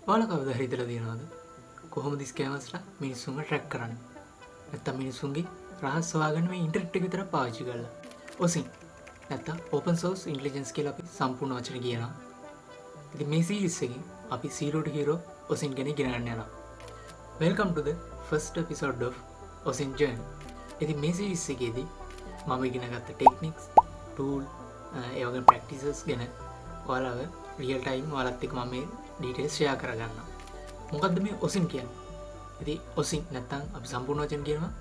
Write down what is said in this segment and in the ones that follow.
ඔයාලා කවදා හරි හිතලා තියෙනවද කොහොමද ස්කෑමර්ස්ලා මිනිස්සුන්ව ට්‍රැක් කරන්නේ? නැත්තම් මිනිස්සුන්ගේ රහස් හොයාගන්න මේ ඉන්ටර්නෙට් එක විතරක් පාවිච්චි කරලා. OSINT නැත්තම් Open Source Intelligence කියලා අපි සම්පූර්ණ වචන කියනවා. ඉතින් මේ සීරීස් එකෙන් අපි zero to hero OSINT ගැන ඉගෙන ගන්න යනවා. Welcome to the first episode of OSINT journey. ඉතින් මේ සීරීස් එකේදී මම ඉගෙන ගත්ත ටෙක්නික්ස්, ටූල්, ඒ වගේ ප්‍රැක්ටිසස් ගැන ඔයාලව රියල් ටයිම් ඔයාලත් එක්ක මම මේ ඩීටේල්ස් ෂෙයා කරගන්නවා. මොකද්ද මේ OSINT කියන්නේ? ඉතින් OSINT නැත්තම් අපි සම්පූර්ණ වචන කියනවා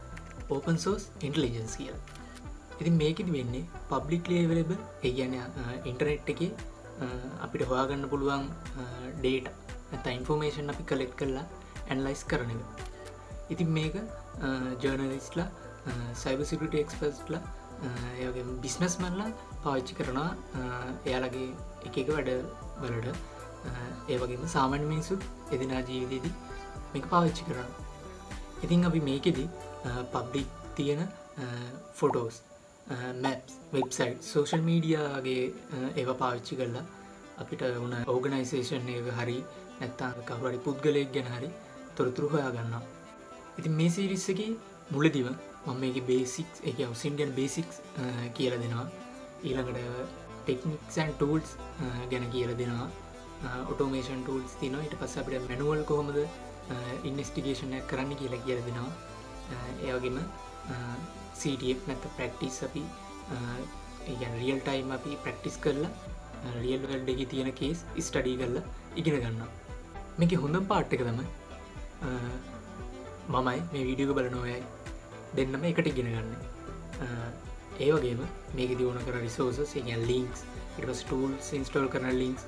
Open Source Intelligence කියලා. ඉතින් මේකෙදි වෙන්නේ publicly available, ඒ කියන්නේ ඉන්ටර්නෙට් එකේ අපිට හොයාගන්න පුළුවන් data නැත්නම් information අපි collect කරලා analyze කරන එක. ඉතින් මේක journalistලා, cyber security expertsලා, ඒ වගේම businessmanලා පාවිච්චි කරනවා එයාලගේ එක එක වැඩ වලට. ඒ වගේම සාමාන්‍ය මිනිස්සු එදිනෙදා ජීවිතේදී මේක පාවිච්චි කරනවා. ඉතින් අපි මේකෙදි public තියෙන photos, maps, website, social media වගේ ඒවා පාවිච්චි කරලා අපිට උන organization එක හරි නැත්නම් කවුරු හරි පුද්ගලයෙක් ගැන හරි තොරතුරු හොයාගන්නවා. ඉතින් මේ series එකේ මුලදීම මම මේකේ basics, ඒ කියන්නේ OSINT ගැන basics කියලා දෙනවා. ඊළඟට techniques and tools ගැන කියලා දෙනවා. automation tools තියෙනවා. ඊට පස්සේ අපිට manual කොහොමද investigation එක කරන්න කියලා දෙනවා. ඒ වගේම CTF නැත්නම් practice අපි ඒ කියන්නේ real time අපි practice කරලා real world එකේ තියෙන case study කරලා ඉගෙන ගන්නවා. මේකේ හොඳම part එක තමයි මමයි මේ වීඩියෝ එක බලන ඔයයි දෙන්නම එකට ඉගෙන ගන්න. ඒ වගේම මේකේදී ඕන කරන resources, ඒ කියන්නේ links, ඊට පස්සේ tools install කරන links,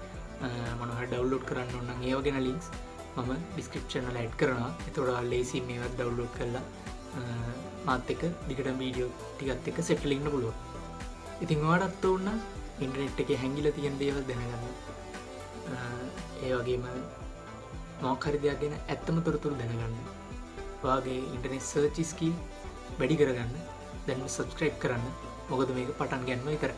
මොනවා හරි download කරන්න ඕන නම් ඒ වගේ links මම description වල add කරනවා. ඒතකොට ඔයාලා ලේසි මේවත් download කරලා මාත් එක්ක දිගටම වීඩියෝ ටිකත් එක්ක settle වෙන්න පුළුවන්. ඉතින් ඔයාලටත් ඕන නම් ඉන්ටර්නෙට් එකේ හැංගිලා තියෙන දේවල් දැනගන්න. ඒ වගේම මොකක් හරි දෙයක් ගැන ඇත්තම තොරතුරු දැනගන්න. ඔයාගේ ඉන්ටර්නෙට් search skill වැඩි කරගන්න දැන්ම subscribe කරන්න. මොකද මේක පටන් ගන්නව විතරයි.